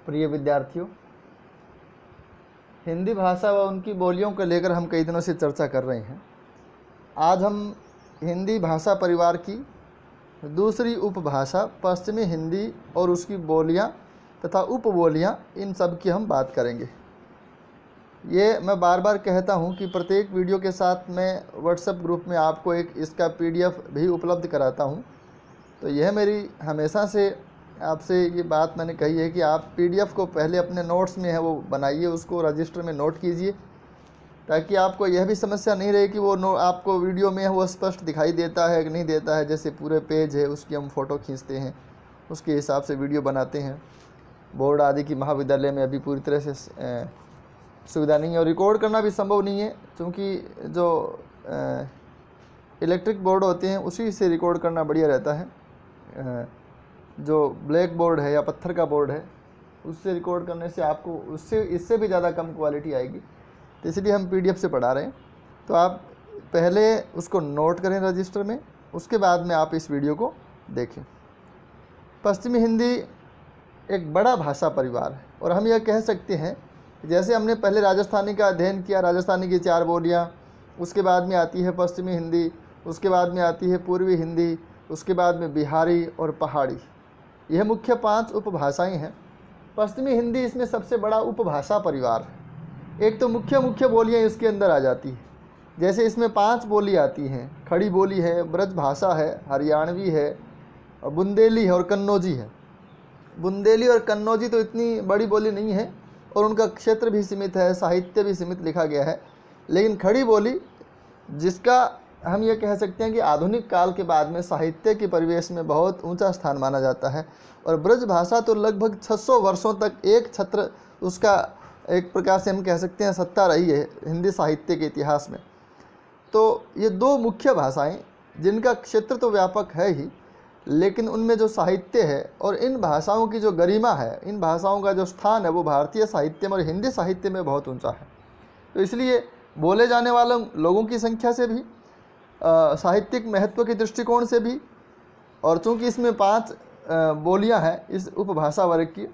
प्रिय विद्यार्थियों, हिंदी भाषा व उनकी बोलियों को लेकर हम कई दिनों से चर्चा कर रहे हैं। आज हम हिंदी भाषा परिवार की दूसरी उपभाषा पश्चिमी हिंदी और उसकी बोलियां तथा उपबोलियां, इन सब की हम बात करेंगे। ये मैं बार बार कहता हूं कि प्रत्येक वीडियो के साथ मैं व्हाट्सएप ग्रुप में आपको एक इसका PDF भी उपलब्ध कराता हूं। तो यह मेरी हमेशा से आपसे ये बात मैंने कही है कि आप PDF को पहले अपने नोट्स में है वो बनाइए, उसको रजिस्टर में नोट कीजिए, ताकि आपको यह भी समस्या नहीं रहे कि वो आपको वीडियो में वो स्पष्ट दिखाई देता है कि नहीं देता है। जैसे पूरे पेज है उसकी हम फ़ोटो खींचते हैं, उसके हिसाब से वीडियो बनाते हैं। बोर्ड आदि की महाविद्यालय में अभी पूरी तरह से सुविधा नहीं है और रिकॉर्ड करना भी संभव नहीं है, क्योंकि जो इलेक्ट्रिक बोर्ड होते हैं उसी से रिकॉर्ड करना बढ़िया रहता है। जो ब्लैक बोर्ड है या पत्थर का बोर्ड है उससे रिकॉर्ड करने से आपको इससे भी ज़्यादा कम क्वालिटी आएगी। तो इसलिए हम PDF से पढ़ा रहे हैं। तो आप पहले उसको नोट करें रजिस्टर में, उसके बाद में आप इस वीडियो को देखें। पश्चिमी हिंदी एक बड़ा भाषा परिवार है और हम यह कह सकते हैं, जैसे हमने पहले राजस्थानी का अध्ययन किया, राजस्थानी की 4 बोलियाँ, उसके बाद में आती है पश्चिमी हिंदी, उसके बाद में आती है पूर्वी हिंदी, उसके बाद में बिहारी और पहाड़ी। यह मुख्य 5 उपभाषाएं हैं। पश्चिमी हिंदी इसमें सबसे बड़ा उपभाषा परिवार है। एक तो मुख्य बोलियां इसके अंदर आ जाती हैं। जैसे इसमें 5 बोली आती हैं, खड़ी बोली है, ब्रज भाषा है, हरियाणवी है, बुंदेली है और कन्नौजी है। बुंदेली और कन्नौजी तो इतनी बड़ी बोली नहीं है और उनका क्षेत्र भी सीमित है, साहित्य भी सीमित लिखा गया है। लेकिन खड़ी बोली, जिसका हम ये कह सकते हैं कि आधुनिक काल के बाद में साहित्य के परिवेश में बहुत ऊंचा स्थान माना जाता है। और ब्रज भाषा तो लगभग 600 वर्षों तक एक छत्र उसका एक प्रकार से हम कह सकते हैं सत्ता रही है हिंदी साहित्य के इतिहास में। तो ये 2 मुख्य भाषाएं, जिनका क्षेत्र तो व्यापक है ही, लेकिन उनमें जो साहित्य है और इन भाषाओं की जो गरिमा है, इन भाषाओं का जो स्थान है, वो भारतीय साहित्य में और हिंदी साहित्य में बहुत ऊँचा है। तो इसलिए बोले जाने वाले लोगों की संख्या से भी, साहित्यिक महत्व के दृष्टिकोण से भी, और चूँकि इसमें 5 बोलियां हैं इस उपभाषा वर्ग की,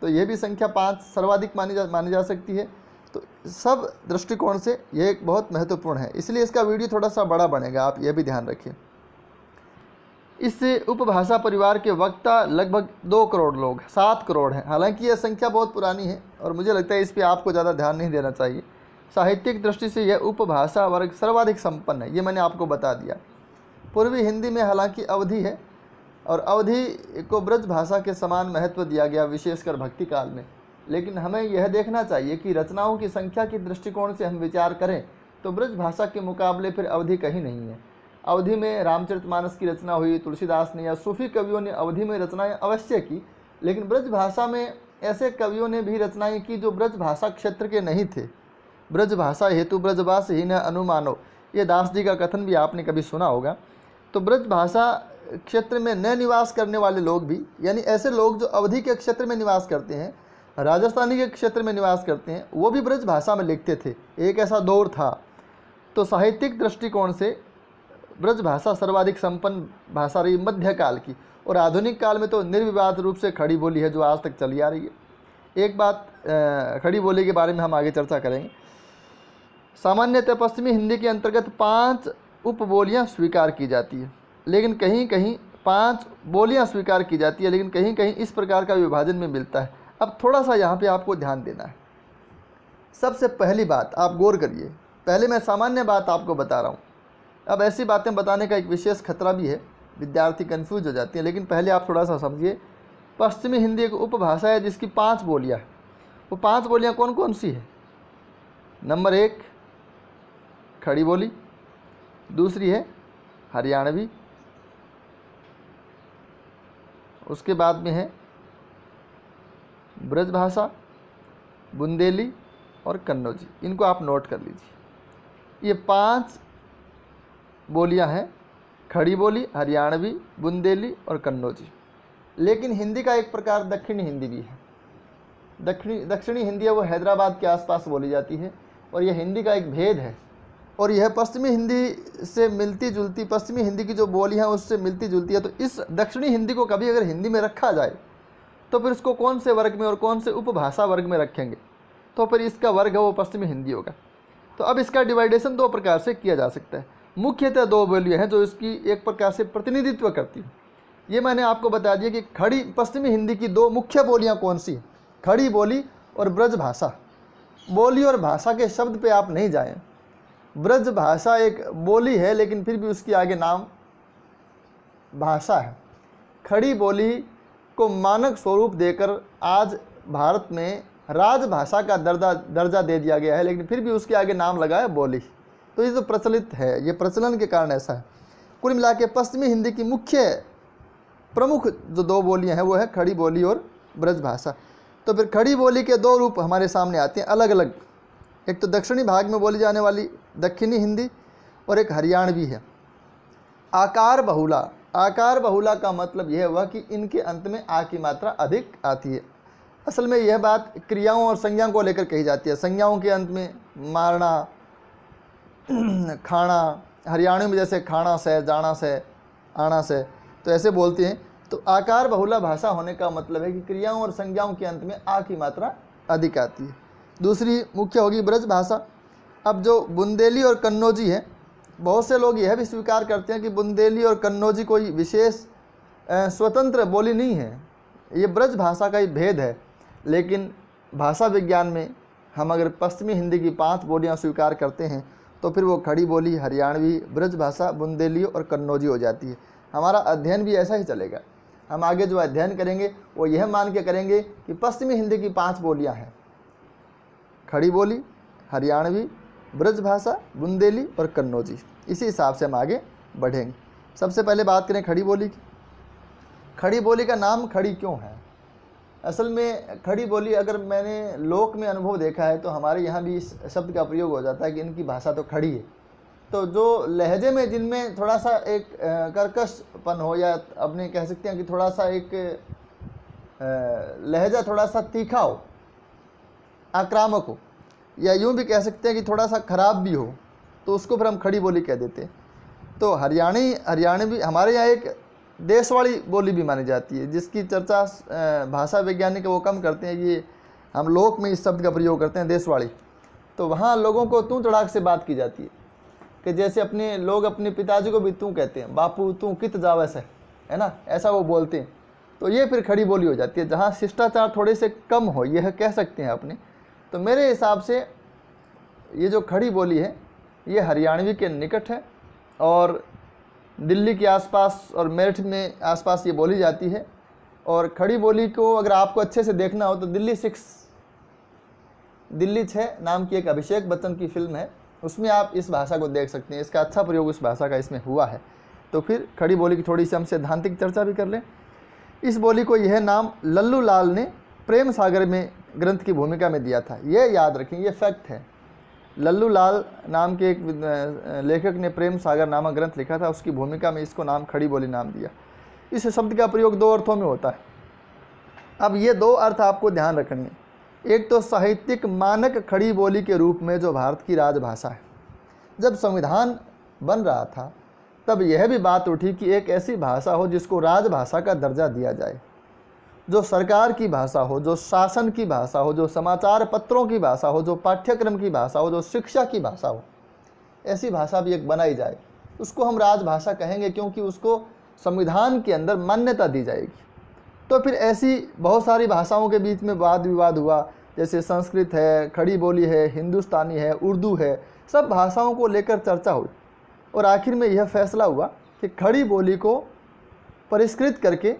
तो यह भी संख्या 5 सर्वाधिक मानी जा सकती है। तो सब दृष्टिकोण से यह एक बहुत महत्वपूर्ण है, इसलिए इसका वीडियो थोड़ा सा बड़ा बनेगा, आप यह भी ध्यान रखिए। इस उपभाषा परिवार के वक्ता लगभग 2 करोड़ लोग, 7 करोड़ हैं। हालांकि यह संख्या बहुत पुरानी है और मुझे लगता है इस पर आपको ज़्यादा ध्यान नहीं देना चाहिए। साहित्यिक दृष्टि से यह उपभाषा वर्ग सर्वाधिक संपन्न है, ये मैंने आपको बता दिया। पूर्वी हिंदी में हालांकि अवधि है और अवधि को ब्रज भाषा के समान महत्व दिया गया, विशेषकर भक्ति काल में। लेकिन हमें यह देखना चाहिए कि रचनाओं की संख्या के दृष्टिकोण से हम विचार करें तो ब्रज भाषा के मुकाबले फिर अवधि कहीं नहीं है। अवधि में रामचरितमानस की रचना हुई, तुलसीदास ने या सूफी कवियों ने अवधि में रचनाएँ अवश्य की, लेकिन ब्रज भाषा में ऐसे कवियों ने भी रचनाएँ की जो ब्रज भाषा क्षेत्र के नहीं थे। ब्रज भाषा हेतु ब्रजवास ही न अनुमानो, ये दास जी का कथन भी आपने कभी सुना होगा। तो ब्रज भाषा क्षेत्र में न निवास करने वाले लोग भी, यानी ऐसे लोग जो अवधि के क्षेत्र में निवास करते हैं, राजस्थानी के क्षेत्र में निवास करते हैं, वो भी ब्रज भाषा में लिखते थे। एक ऐसा दौर था। तो साहित्यिक दृष्टिकोण से ब्रज भाषा सर्वाधिक संपन्न भाषा रही मध्यकाल की, और आधुनिक काल में तो निर्विवाद रूप से खड़ी बोली है जो आज तक चली आ रही है। एक बात खड़ी बोली के बारे में हम आगे चर्चा करेंगे। सामान्यतः पश्चिमी हिंदी के अंतर्गत 5 उपबोलियां स्वीकार की जाती है, लेकिन कहीं कहीं 5 बोलियां स्वीकार की जाती है, लेकिन कहीं कहीं इस प्रकार का विभाजन में मिलता है। अब थोड़ा सा यहाँ पे आपको ध्यान देना है। सबसे पहली बात आप गौर करिए, पहले मैं सामान्य बात आपको बता रहा हूँ। अब ऐसी बातें बताने का एक विशेष खतरा भी है, विद्यार्थी कन्फ्यूज हो जाते हैं, लेकिन पहले आप थोड़ा सा समझिए। पश्चिमी हिंदी एक उपभाषा है जिसकी 5 बोलियाँ हैं। वो 5 बोलियाँ कौन कौन सी है? नंबर 1 खड़ी बोली, दूसरी है हरियाणवी, उसके बाद में है ब्रज भाषा, बुंदेली और कन्नौजी। इनको आप नोट कर लीजिए। ये 5 बोलियां हैं, खड़ी बोली, हरियाणवी, बुंदेली और कन्नौजी। लेकिन हिंदी का एक प्रकार दक्षिणी हिंदी भी है। दक्षिणी हिंदी है वो हैदराबाद के आसपास बोली जाती है और यह हिंदी का एक भेद है। और यह पश्चिमी हिंदी से मिलती जुलती, पश्चिमी हिंदी की जो बोली है उससे मिलती जुलती है। तो इस दक्षिणी हिंदी को कभी अगर हिंदी में रखा जाए तो फिर इसको कौन से वर्ग में और कौन से उपभाषा वर्ग में रखेंगे, तो फिर इसका वर्ग है वो पश्चिमी हिंदी होगा। तो अब इसका डिवाइडेशन दो प्रकार से किया जा सकता है। मुख्यतः दो बोलियाँ हैं जो इसकी एक प्रकार से प्रतिनिधित्व करती हैं। ये मैंने आपको बता दिया कि खड़ी पश्चिमी हिंदी की दो मुख्य बोलियाँ कौन सी हैं, खड़ी बोली और ब्रज भाषा। बोली और भाषा के शब्द पे आप नहीं जाएं। ब्रज भाषा एक बोली है लेकिन फिर भी उसके आगे नाम भाषा है। खड़ी बोली को मानक स्वरूप देकर आज भारत में राजभाषा का दर्जा दे दिया गया है, लेकिन फिर भी उसके आगे नाम लगा है बोली। तो ये तो प्रचलित है, ये प्रचलन के कारण ऐसा है। कुल मिला के पश्चिमी हिंदी की मुख्य प्रमुख जो दो बोलियां हैं वो है खड़ी बोली और ब्रज भाषा। तो फिर खड़ी बोली के दो रूप हमारे सामने आते हैं अलग अलग। एक तो दक्षिणी भाग में बोली जाने वाली दक्षिणी हिंदी और एक हरियाणवी है। आकार बहुला, आकार बहुला का मतलब यह हुआ कि इनके अंत में आ की मात्रा अधिक आती है। असल में यह बात क्रियाओं और संज्ञाओं को लेकर कही जाती है। संज्ञाओं के अंत में मारना, खाना, हरियाणवी में जैसे खाना से, जाना से, आना से, तो ऐसे बोलते हैं। तो आकार बहुला भाषा होने का मतलब है कि क्रियाओं और संज्ञाओं के अंत में आ की मात्रा अधिक आती है। दूसरी मुख्य होगी ब्रज भाषा। अब जो बुंदेली और कन्नौजी है, बहुत से लोग यह भी स्वीकार करते हैं कि बुंदेली और कन्नौजी कोई विशेष स्वतंत्र बोली नहीं है, ये ब्रज भाषा का ही भेद है। लेकिन भाषा विज्ञान में हम अगर पश्चिमी हिंदी की 5 बोलियां स्वीकार करते हैं तो फिर वो खड़ी बोली, हरियाणवी, ब्रज भाषा, बुंदेली और कन्नौजी हो जाती है। हमारा अध्ययन भी ऐसा ही चलेगा। हम आगे जो अध्ययन करेंगे वो यह मान के करेंगे कि पश्चिमी हिंदी की 5 बोलियां हैं, खड़ी बोली, हरियाणवी, ब्रज भाषा, बुंदेली और कन्नौजी। इसी हिसाब से हम आगे बढ़ेंगे। सबसे पहले बात करें खड़ी बोली की। खड़ी बोली का नाम खड़ी क्यों है? असल में खड़ी बोली अगर मैंने लोक में अनुभव देखा है तो हमारे यहाँ भी इस शब्द का प्रयोग हो जाता है कि इनकी भाषा तो खड़ी है। तो जो लहजे में जिनमें थोड़ा सा एक कर्कशपन हो, या अपने कह सकते हैं कि थोड़ा सा एक लहजा थोड़ा सा तीखा हो, आक्रामक हो, या यूँ भी कह सकते हैं कि थोड़ा सा खराब भी हो, तो उसको फिर हम खड़ी बोली कह देते हैं। तो हरियाणवी हमारे यहाँ एक देशवाड़ी बोली भी मानी जाती है, जिसकी चर्चा भाषा वैज्ञानिक वो कम करते हैं। ये हम लोक में इस शब्द का प्रयोग करते हैं, देशवाड़ी। तो वहाँ लोगों को तू तड़ाक से बात की जाती है कि जैसे अपने लोग अपने पिताजी को भी तू कहते हैं, बापू तू कित जावस है ना, ऐसा वो बोलते हैं। तो ये फिर खड़ी बोली हो जाती है, जहाँ शिष्टाचार थोड़े से कम हो, यह कह सकते हैं अपने। तो मेरे हिसाब से ये जो खड़ी बोली है ये हरियाणवी के निकट है और दिल्ली के आसपास और मेरठ में आसपास ये बोली जाती है। और खड़ी बोली को अगर आपको अच्छे से देखना हो तो दिल्ली 6 नाम की एक अभिषेक बच्चन की फिल्म है, उसमें आप इस भाषा को देख सकते हैं। इसका अच्छा प्रयोग उस भाषा का इसमें हुआ है। तो फिर खड़ी बोली की थोड़ी सी हम सैद्धांतिक चर्चा भी कर लें। इस बोली को यह नाम लल्लू लाल ने प्रेम सागर में ग्रंथ की भूमिका में दिया था। ये याद रखें, ये फैक्ट है। लल्लू लाल नाम के एक लेखक ने प्रेम सागर नामक ग्रंथ लिखा था, उसकी भूमिका में इसको नाम खड़ी बोली नाम दिया। इस शब्द का प्रयोग 2 अर्थों में होता है। अब ये 2 अर्थ आपको ध्यान रखनी है। एक तो साहित्यिक मानक खड़ी बोली के रूप में जो भारत की राजभाषा है। जब संविधान बन रहा था तब यह भी बात उठी कि एक ऐसी भाषा हो जिसको राजभाषा का दर्जा दिया जाए, जो सरकार की भाषा हो, जो शासन की भाषा हो, जो समाचार पत्रों की भाषा हो, जो पाठ्यक्रम की भाषा हो, जो शिक्षा की भाषा हो, ऐसी भाषा भी एक बनाई जाए। उसको हम राजभाषा कहेंगे क्योंकि उसको संविधान के अंदर मान्यता दी जाएगी। तो फिर ऐसी बहुत सारी भाषाओं के बीच में वाद विवाद हुआ, जैसे संस्कृत है, खड़ी बोली है, हिंदुस्तानी है, उर्दू है, सब भाषाओं को लेकर चर्चा हुई और आखिर में यह फैसला हुआ कि खड़ी बोली को परिष्कृत करके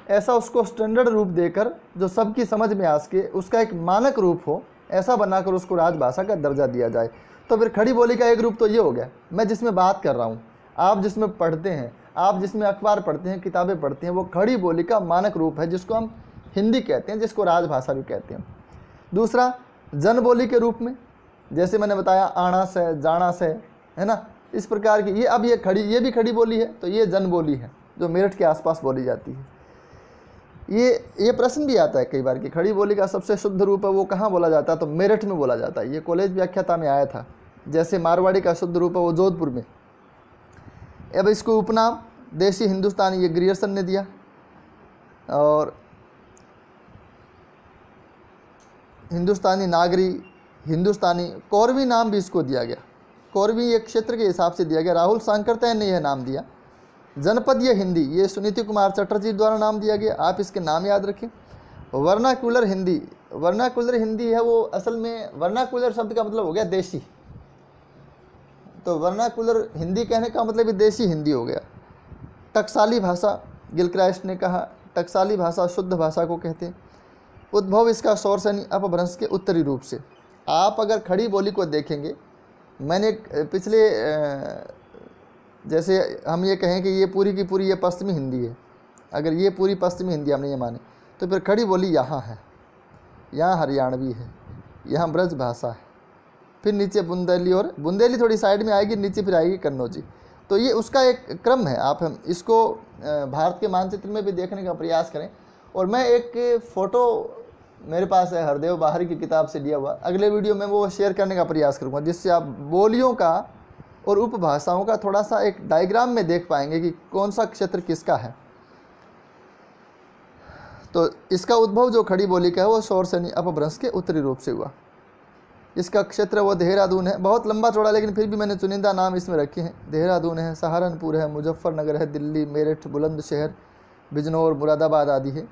ऐसा उसको स्टैंडर्ड रूप देकर जो सबकी समझ में आ सके, उसका एक मानक रूप हो, ऐसा बनाकर उसको राजभाषा का दर्जा दिया जाए। तो फिर खड़ी बोली का एक रूप तो ये हो गया, मैं जिसमें बात कर रहा हूँ, आप जिसमें पढ़ते हैं, आप जिसमें अखबार पढ़ते हैं, किताबें पढ़ते हैं, वो खड़ी बोली का मानक रूप है, जिसको हम हिंदी कहते हैं, जिसको राजभाषा भी कहते हैं। दूसरा जन बोली के रूप में, जैसे मैंने बताया आना से, जाना से, है ना, इस प्रकार की ये अब ये भी खड़ी बोली है। तो ये जन बोली है जो मेरठ के आसपास बोली जाती है। ये प्रश्न भी आता है कई बार कि खड़ी बोली का सबसे शुद्ध रूप है वो कहाँ बोला जाता है? तो मेरठ में बोला जाता है। ये कॉलेज व्याख्याता में आया था। जैसे मारवाड़ी का शुद्ध रूप है वो जोधपुर में। अब इसको उपनाम देशी हिंदुस्तानी ये ग्रियर्सन ने दिया। और हिंदुस्तानी नागरी, हिंदुस्तानी, कौरवी नाम भी इसको दिया गया। कौरवी एक क्षेत्र के हिसाब से दिया गया। राहुल सांकरतय ने यह नाम दिया। जनपदीय हिंदी, ये सुनीति कुमार चटर्जी द्वारा नाम दिया गया। आप इसके नाम याद रखें। वर्नाकुलर हिंदी, वर्नाकुलर हिंदी है वो असल में, वर्नाकुलर शब्द का मतलब हो गया देशी, तो वर्नाकुलर हिंदी कहने का मतलब भी देशी हिंदी हो गया। टकसाली भाषा, गिलक्राइस्ट ने कहा टकसाली भाषा शुद्ध भाषा को कहते हैं। उद्भव इसका सोर्स यानी अपभ्रंश के उत्तरी रूप से। आप अगर खड़ी बोली को देखेंगे, मैंने पिछले जैसे हम ये कहें कि ये पूरी की पूरी ये पश्चिमी हिंदी है, अगर ये पूरी पश्चिमी हिंदी हमने ये माने, तो फिर खड़ी बोली यहाँ है, यहाँ हरियाणवी है, यहाँ ब्रज भाषा है, फिर नीचे बुंदेली, और बुंदेली थोड़ी साइड में आएगी, नीचे फिर आएगी कन्नौजी। तो ये उसका एक क्रम है। आप हम इसको भारत के मानचित्र में भी देखने का प्रयास करें। और मैं एक फ़ोटो मेरे पास है हरदेव बाहरी की किताब से लिया हुआ, अगले वीडियो में वो शेयर करने का प्रयास करूँगा, जिससे आप बोलियों का और उपभाषाओं का थोड़ा सा एक डायग्राम में देख पाएंगे कि कौन सा क्षेत्र किसका है। तो इसका उद्भव जो खड़ी बोली का है वो सोर्स यानी अपभ्रंश के उत्तरी रूप से हुआ। इसका क्षेत्र वो देहरादून है, बहुत लंबा चौड़ा, लेकिन फिर भी मैंने चुनिंदा नाम इसमें रखे हैं। देहरादून है, सहारनपुर है, मुजफ्फरनगर है, दिल्ली, मेरठ, बुलंदशहर, बिजनौर, मुरादाबाद आदि है।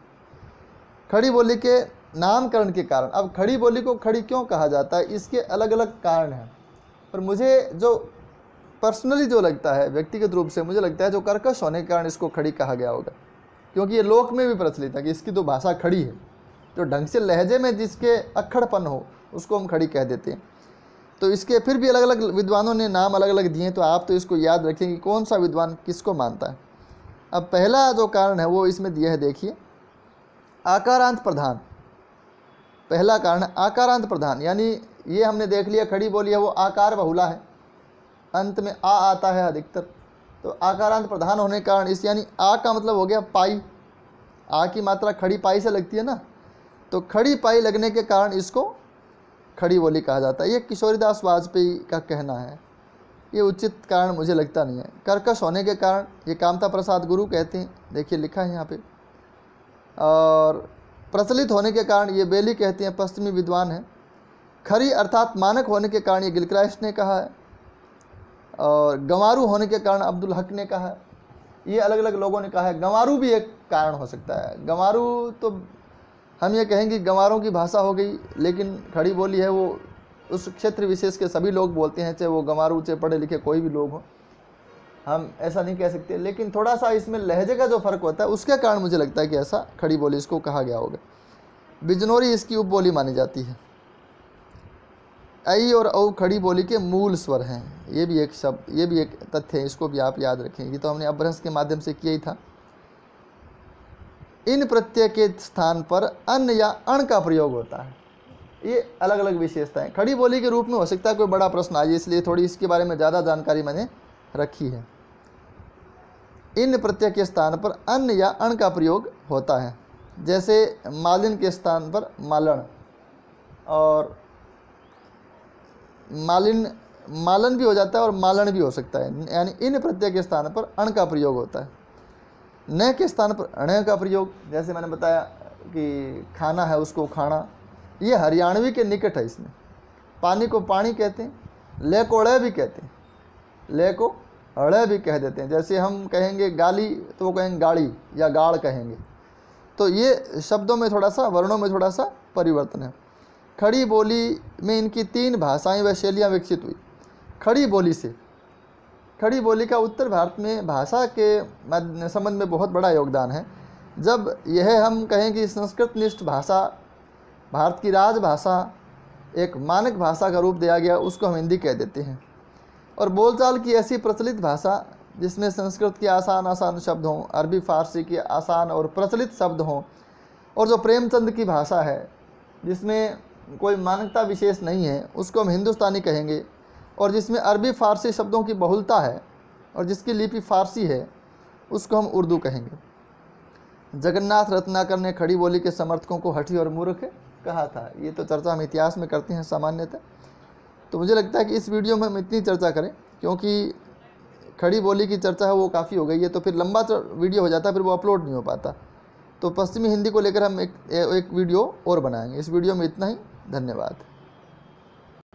खड़ी बोली के नामकरण के कारण, अब खड़ी बोली को खड़ी क्यों कहा जाता है, इसके अलग अलग कारण हैं। पर मुझे जो पर्सनली जो लगता है, व्यक्तिगत रूप से मुझे लगता है जो कर्कश होने के कारण इसको खड़ी कहा गया होगा, क्योंकि ये लोक में भी प्रचलित है कि इसकी तो भाषा खड़ी है, जो ढंग से लहजे में जिसके अक्खड़पन हो उसको हम खड़ी कह देते हैं। तो इसके फिर भी अलग अलग विद्वानों ने नाम अलग अलग दिए, तो आप तो इसको याद रखें कि कौन सा विद्वान किसको मानता है। अब पहला जो कारण है वो इसमें दिया है, देखिए, आकारांत प्रधान। पहला कारण है आकारांत प्रधान, यानी ये हमने देख लिया खड़ी बोली है वो आकार बहुला है, अंत में आ आता है अधिकतर, तो आकारांत प्रधान होने के कारण इस, यानी आ का मतलब हो गया पाई, आ की मात्रा खड़ी पाई से लगती है ना, तो खड़ी पाई लगने के कारण इसको खड़ी बोली कहा जाता है। ये किशोरीदास वाजपेयी का कहना है, ये उचित कारण मुझे लगता नहीं है। कर्कश होने के कारण ये कामता प्रसाद गुरु कहते हैं, देखिए लिखा है यहाँ पे। और प्रचलित होने के कारण ये बेली कहते हैं, पश्चिमी विद्वान है। खरी अर्थात मानक होने के कारण ये गिलक्राइस्ट ने कहा है, और गंवारू होने के कारण अब्दुल हक ने कहा है। ये अलग अलग लोगों ने कहा है। गंवारू भी एक कारण हो सकता है। गंवारू तो हम ये कहेंगे गंवारों की भाषा हो गई, लेकिन खड़ी बोली है वो उस क्षेत्र विशेष के सभी लोग बोलते हैं, चाहे वो गंवारू चाहे पढ़े लिखे कोई भी लोग हो, हम ऐसा नहीं कह सकते। लेकिन थोड़ा सा इसमें लहजे का जो फ़र्क होता है उसके कारण मुझे लगता है कि ऐसा खड़ी बोली इसको कहा गया होगा। बिजनौरी इसकी उपबोली मानी जाती है। ऐ और औ खड़ी बोली के मूल स्वर हैं, ये भी एक शब्द, ये भी एक तथ्य है, इसको भी आप याद रखें। ये तो हमने अपभ्रंश के माध्यम से किया ही था। इन प्रत्यय के स्थान पर अन या अण का प्रयोग होता है। ये अलग अलग विशेषताएं खड़ी बोली के रूप में हो सकता है कोई बड़ा प्रश्न आए, इसलिए थोड़ी इसके बारे में ज़्यादा जानकारी मैंने रखी है। इन प्रत्यय के स्थान पर अन या अण का प्रयोग होता है, जैसे मालिन के स्थान पर मालन, और मालन भी हो जाता है और मालन भी हो सकता है, यानी इन प्रत्यय के स्थान पर अण का प्रयोग होता है। न के स्थान पर अण का प्रयोग, जैसे मैंने बताया कि खाना है उसको खाना, ये हरियाणवी के निकट है। इसमें पानी को पानी कहते हैं, ले को अड़े भी कहते हैं, ले को अड़े भी कह देते हैं। जैसे हम कहेंगे गाली तो वो कहेंगे गाड़ी या गाड़ कहेंगे। तो ये शब्दों में थोड़ा सा, वर्णों में थोड़ा सा परिवर्तन है। खड़ी बोली में इनकी 3 भाषाएं व शैलियाँ विकसित हुई। खड़ी बोली से, खड़ी बोली का उत्तर भारत में भाषा के संबंध में बहुत बड़ा योगदान है। जब यह हम कहें कि संस्कृत निष्ठ भाषा, भारत की राजभाषा, एक मानक भाषा का रूप दिया गया, उसको हम हिंदी कह देते हैं। और बोलचाल की ऐसी प्रचलित भाषा जिसमें संस्कृत के आसान आसान शब्द हों, अरबी फारसी के आसान और प्रचलित शब्द हों, और जो प्रेमचंद की भाषा है जिसमें कोई मानकता विशेष नहीं है, उसको हम हिंदुस्तानी कहेंगे। और जिसमें अरबी फारसी शब्दों की बहुलता है और जिसकी लिपि फारसी है, उसको हम उर्दू कहेंगे। जगन्नाथ रत्नाकर ने खड़ी बोली के समर्थकों को हठी और मूर्ख कहा था। ये तो चर्चा हम इतिहास में करते हैं सामान्यतः, तो मुझे लगता है कि इस वीडियो में हम इतनी चर्चा करें, क्योंकि खड़ी बोली की चर्चा है वो काफ़ी हो गई है, तो फिर लंबा वीडियो हो जाता है, फिर वो अपलोड नहीं हो पाता। तो पश्चिमी हिंदी को लेकर हम एक वीडियो और बनाएंगे। इस वीडियो में इतना ही। धन्यवाद।